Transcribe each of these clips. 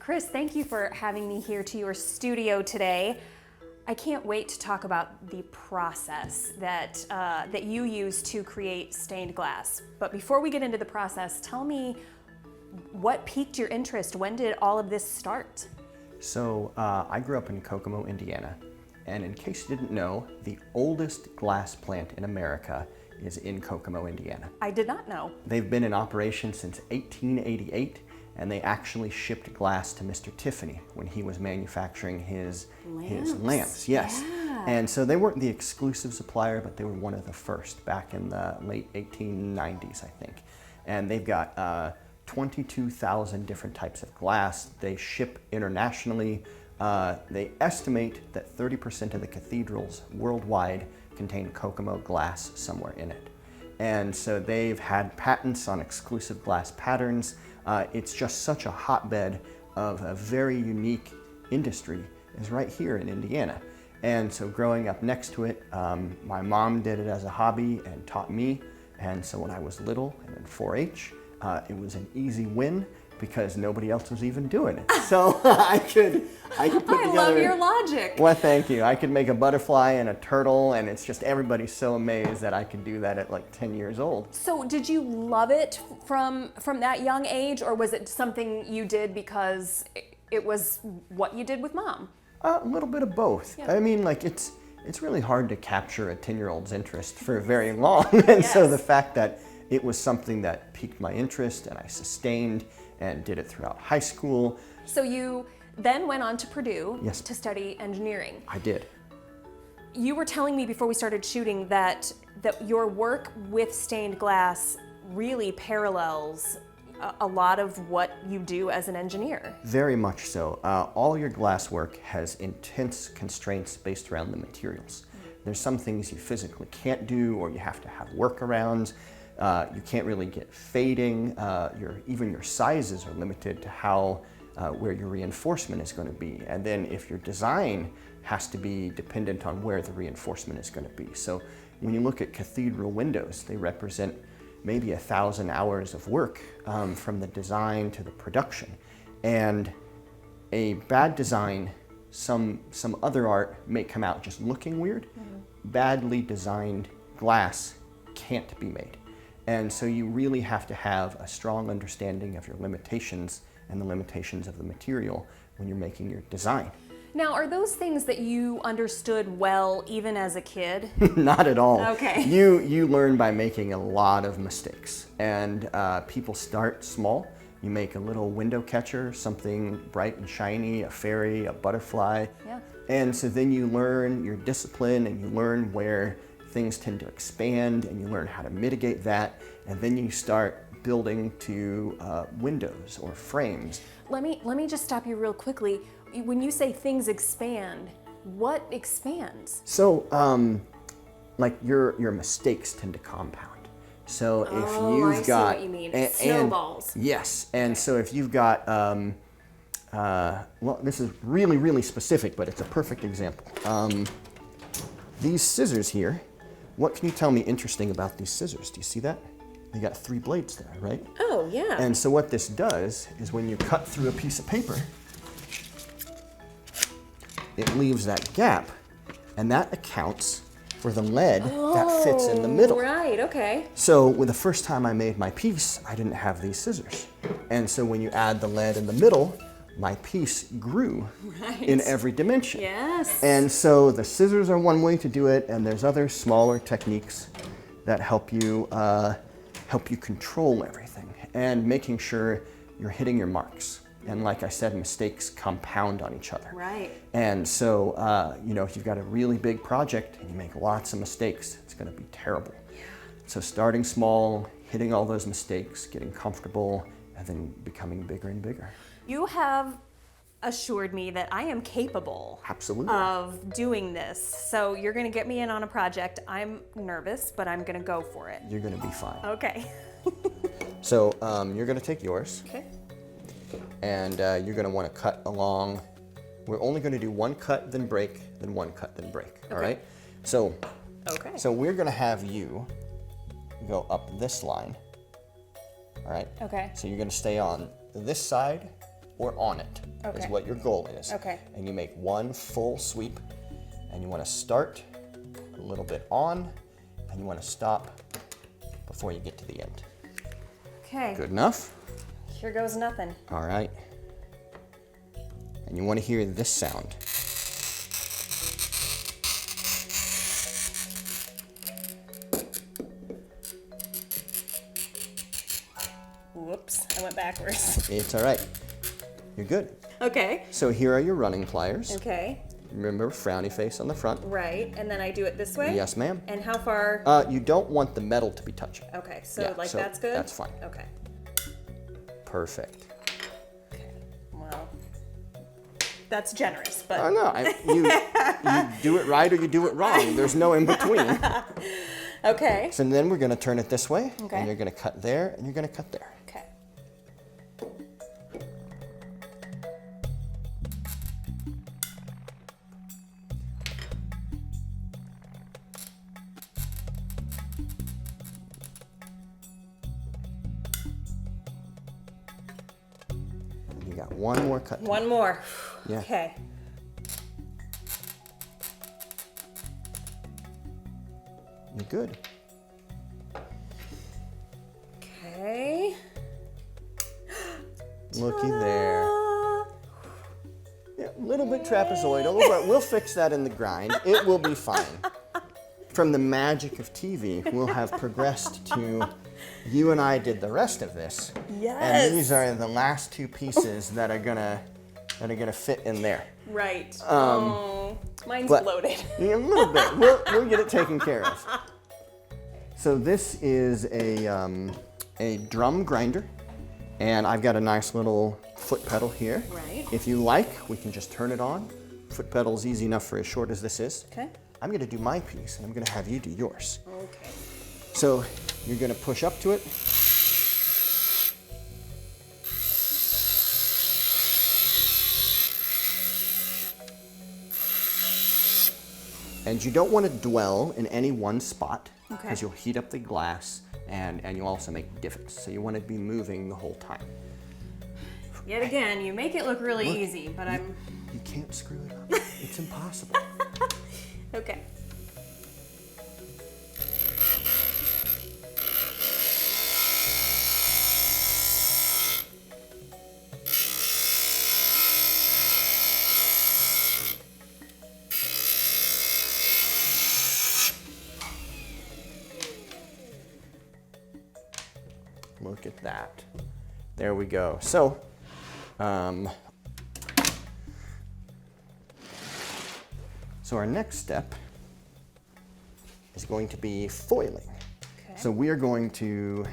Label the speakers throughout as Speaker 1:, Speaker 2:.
Speaker 1: Chris, thank you for having me here to your studio today. I can't wait to talk about the process that you use to create stained glass. But before we get into the process, tell me what piqued your interest? When did all of this start?
Speaker 2: So I grew up in Kokomo, Indiana. And in case you didn't know, the oldest glass plant in America is in Kokomo, Indiana.
Speaker 1: I did not know.
Speaker 2: They've been in operation since 1888, and they actually shipped glass to Mr. Tiffany when he was manufacturing his lamps. Yes.
Speaker 1: Yeah.
Speaker 2: And so they weren't the exclusive supplier, but they were one of the first back in the late 1890s, I think. And they've got 22,000 different types of glass. They ship internationally. They estimate that 30% of the cathedrals worldwide contain Kokomo glass somewhere in it. And so they've had patents on exclusive glass patterns. It's just such a hotbed of a very unique industry is right here in Indiana. And so growing up next to it, my mom did it as a hobby and taught me. And so when I was little and in 4-H, it was an easy win because nobody else was even doing it. So I could put together. I
Speaker 1: love your logic.
Speaker 2: Well, thank you. I could make a butterfly and a turtle, and it's just everybody's so amazed that I could do that at like 10 years old.
Speaker 1: So did you love it from that young age, or was it something you did because it was what you did with mom?
Speaker 2: A little bit of both.
Speaker 1: Yeah.
Speaker 2: I mean, like it's really hard to capture a 10-year-old's interest for very long. And so the fact that it was something that piqued my interest and I sustained and did it throughout high school.
Speaker 1: So you then went on to Purdue
Speaker 2: Yes.
Speaker 1: to study engineering.
Speaker 2: I did.
Speaker 1: You were telling me before we started shooting that your work with stained glass really parallels a lot of what you do as an engineer.
Speaker 2: Very much so. All your glass work has intense constraints based around the materials. There's some things you physically can't do, or you have to have workarounds. You can't really get fading. Even your sizes are limited to how where your reinforcement is going to be. And then if your design has to be dependent on where the reinforcement is going to be. So when you look at cathedral windows, they represent maybe 1,000 hours of work from the design to the production. And a bad design, some other art may come out just looking weird. Badly designed glass can't be made. And so you really have to have a strong understanding of your limitations and the limitations of the material when you're making your design.
Speaker 1: Now, are those things that you understood well even as a kid?
Speaker 2: Not at all.
Speaker 1: Okay.
Speaker 2: You learn by making a lot of mistakes. And people start small. You make a little window catcher, something bright and shiny, a fairy, a butterfly.
Speaker 1: Yeah.
Speaker 2: And so then you learn your discipline and you learn where things tend to expand and you learn how to mitigate that. And then you start building to windows or frames.
Speaker 1: Let me just stop you real quickly. When you say things expand, what expands?
Speaker 2: So, like your mistakes tend to compound. So if
Speaker 1: I
Speaker 2: you've got,
Speaker 1: see what you mean. Snowballs.
Speaker 2: Yes, and so if you've got, well, this is really, really specific, but it's a perfect example. These scissors here, what can you tell me interesting about these scissors? Do you see that? You got 3 blades there, right?
Speaker 1: Oh, yeah.
Speaker 2: And so what this does is when you cut through a piece of paper, it leaves that gap, and that accounts for the lead that fits in the middle.
Speaker 1: Right, okay.
Speaker 2: So with the first time I made my piece, I didn't have these scissors. And so when you add the lead in the middle, my piece grew in every dimension.
Speaker 1: Yes.
Speaker 2: And so the scissors are one way to do it, and there's other smaller techniques that help you control everything and making sure you're hitting your marks. And like I said, mistakes compound on each other.
Speaker 1: Right.
Speaker 2: And so, if you've got a really big project and you make lots of mistakes, it's going to be terrible.
Speaker 1: Yeah.
Speaker 2: So starting small, hitting all those mistakes, getting comfortable, and then becoming bigger and bigger.
Speaker 1: You have assured me that I am capable
Speaker 2: Absolutely.
Speaker 1: of doing this. So you're going to get me in on a project. I'm nervous, but I'm going to go for it.
Speaker 2: You're going to be fine.
Speaker 1: Okay.
Speaker 2: So you're going to take yours.
Speaker 1: Okay.
Speaker 2: And you're going to want to cut along. We're only going to do one cut, then break, then one cut, then break. All right? So we're going to have you go up this line. All right?
Speaker 1: Okay.
Speaker 2: So you're going to stay on this side or on it is
Speaker 1: Okay.
Speaker 2: what your goal is.
Speaker 1: Okay.
Speaker 2: And you make one full sweep, and you want to start a little bit on, and you want to stop before you get to the end.
Speaker 1: Okay.
Speaker 2: Good enough?
Speaker 1: Here goes nothing.
Speaker 2: All right. And you want to hear this sound.
Speaker 1: Whoops, I went backwards.
Speaker 2: It's all right. You're good.
Speaker 1: Okay.
Speaker 2: So here are your running pliers.
Speaker 1: Okay.
Speaker 2: Remember, frowny face on the front.
Speaker 1: Right, and then I do it this way?
Speaker 2: Yes, ma'am.
Speaker 1: And how far?
Speaker 2: You don't want the metal to be touching.
Speaker 1: Okay, so
Speaker 2: Yeah,
Speaker 1: like
Speaker 2: so
Speaker 1: that's good?
Speaker 2: that's fine.
Speaker 1: Okay.
Speaker 2: Perfect.
Speaker 1: Okay. Well, that's generous, but.
Speaker 2: Oh no, you do it right or you do it wrong. There's no in between.
Speaker 1: Okay.
Speaker 2: So then we're going to turn it this way,
Speaker 1: Okay.
Speaker 2: and you're going to cut there, and you're going to cut there.
Speaker 1: Okay.
Speaker 2: And you got one more cut.
Speaker 1: One more.
Speaker 2: Yeah.
Speaker 1: Okay.
Speaker 2: You're good.
Speaker 1: Okay.
Speaker 2: Looky there.
Speaker 1: Ta-da!
Speaker 2: Yeah, a little bit trapezoidal, but we'll fix that in the grind. It will be fine. From the magic of TV, we'll have progressed to you and I did the rest of this.
Speaker 1: Yes.
Speaker 2: And these are the last two pieces that are gonna fit in there.
Speaker 1: Right. Oh, mine's
Speaker 2: but-
Speaker 1: bloated.
Speaker 2: Yeah, a little bit. We'll get it taken care of. So this is a drum grinder, and I've got a nice little foot pedal here.
Speaker 1: Right.
Speaker 2: If you like, we can just turn it on. Foot pedal's easy enough for as short as this is.
Speaker 1: Okay.
Speaker 2: I'm gonna do my piece, and I'm gonna have you do yours.
Speaker 1: Okay.
Speaker 2: So you're gonna push up to it. And you don't want to dwell in any one spot
Speaker 1: Okay.
Speaker 2: because you'll heat up the glass and you'll also make divots. So you want to be moving the whole time.
Speaker 1: Yet again, you make it look really
Speaker 2: Look,
Speaker 1: easy, but I'm.
Speaker 2: You can't screw it up. It's impossible.
Speaker 1: Okay.
Speaker 2: Look at that. There we go. So, so our next step is going to be foiling.
Speaker 1: Okay.
Speaker 2: So we are going to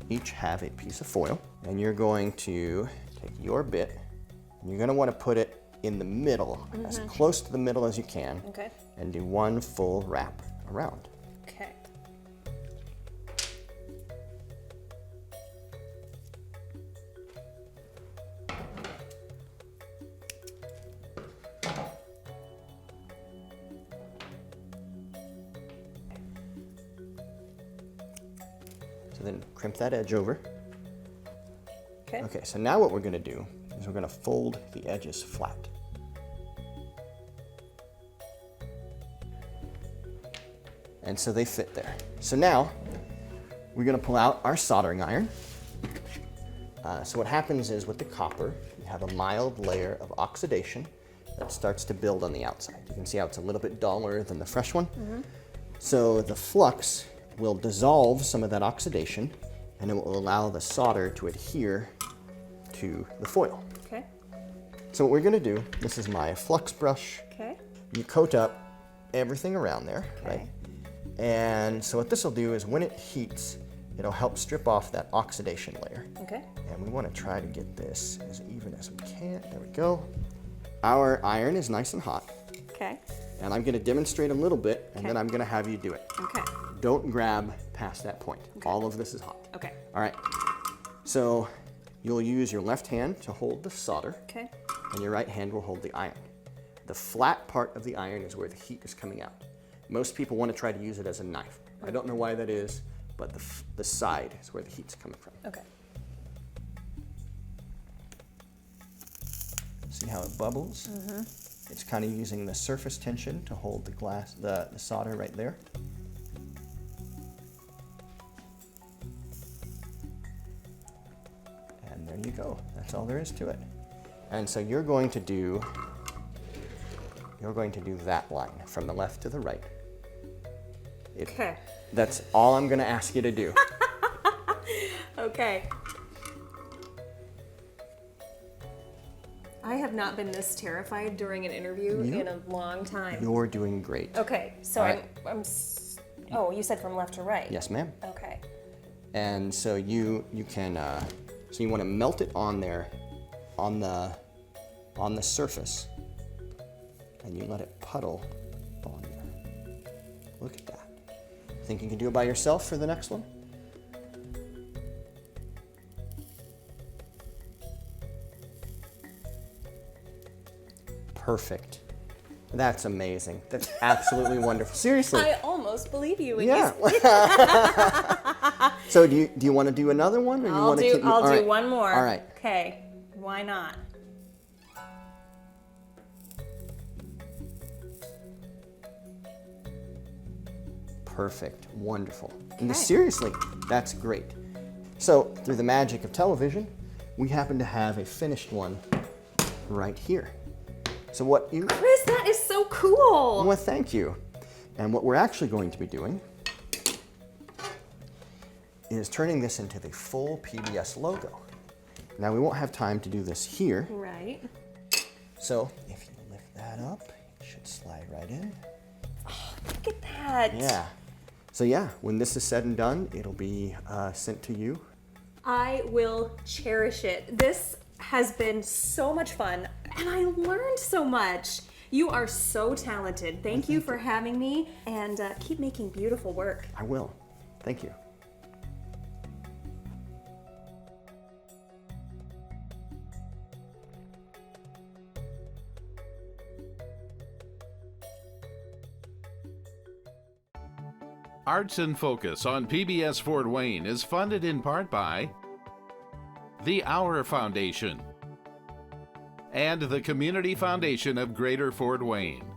Speaker 2: each have a piece of foil, and you're going to take your bit, and you're going to want to put it in the middle, as close to the middle as you can,
Speaker 1: Okay.
Speaker 2: and do one full wrap around.
Speaker 1: Okay.
Speaker 2: So then crimp that edge over.
Speaker 1: Okay.
Speaker 2: Okay, so now what we're going to do is we're going to fold the edges flat. And so they fit there. So now we're going to pull out our soldering iron. So what happens is with the copper, you have a mild layer of oxidation that starts to build on the outside. You can see how it's a little bit duller than the fresh one. So the flux will dissolve some of that oxidation, and it will allow the solder to adhere to the foil.
Speaker 1: Okay.
Speaker 2: So what we're going to do, this is my flux brush.
Speaker 1: Okay.
Speaker 2: You coat up everything around there,
Speaker 1: Okay.
Speaker 2: right? And so what this will do is when it heats, it'll help strip off that oxidation layer.
Speaker 1: Okay.
Speaker 2: And we want to try to get this as even as we can. There we go. Our iron is nice and hot.
Speaker 1: Okay.
Speaker 2: And I'm going to demonstrate a little bit, and
Speaker 1: Okay.
Speaker 2: then I'm going to have you do it.
Speaker 1: Okay.
Speaker 2: Don't grab past that point. All of this is hot.
Speaker 1: Okay.
Speaker 2: All right. So you'll use your left hand to hold the solder,
Speaker 1: Okay.
Speaker 2: and your right hand will hold the iron. The flat part of the iron is where the heat is coming out. Most people want to try to use it as a knife. I don't know why that is, but the side is where the heat's coming from.
Speaker 1: Okay.
Speaker 2: See how it bubbles? It's kind of using the surface tension to hold the glass, the solder right there. And there you go. That's all there is to it. And so you're going to do that line from the left to the right.
Speaker 1: Okay.
Speaker 2: That's all I'm going to ask you to do.
Speaker 1: Okay. I have not been this terrified during an interview in a long time.
Speaker 2: You're doing great.
Speaker 1: Okay, so
Speaker 2: All right.
Speaker 1: oh, you said from left to right.
Speaker 2: Yes, ma'am.
Speaker 1: Okay.
Speaker 2: And so you can so you want to melt it on there, on the surface, and you let it puddle on there. Look at that. Think you can do it by yourself for the next one? Perfect. That's amazing. That's absolutely wonderful. Seriously.
Speaker 1: I almost believe you when
Speaker 2: Yeah.
Speaker 1: you
Speaker 2: So do you want to do another one, or you want to keep?
Speaker 1: I'll
Speaker 2: all
Speaker 1: do
Speaker 2: right.
Speaker 1: one more.
Speaker 2: All right.
Speaker 1: Okay. Why not?
Speaker 2: Perfect. Wonderful.
Speaker 1: Okay.
Speaker 2: And seriously, that's great. So through the magic of television, we happen to have a finished one right here. So what you...
Speaker 1: Chris, that is so cool.
Speaker 2: Well, thank you. And what we're actually going to be doing is turning this into the full PBS logo. Now, we won't have time to do this here.
Speaker 1: Right.
Speaker 2: So if you lift that up, it should slide right in.
Speaker 1: Look at that.
Speaker 2: Yeah. So yeah, when this is said and done, it'll be sent to you.
Speaker 1: I will cherish it. This has been so much fun, and I learned so much. You are so talented. Thank you for having me, and keep making beautiful work.
Speaker 2: I will. Thank you.
Speaker 3: Arts in Focus on PBS Fort Wayne is funded in part by the Our Foundation and the Community Foundation of Greater Fort Wayne.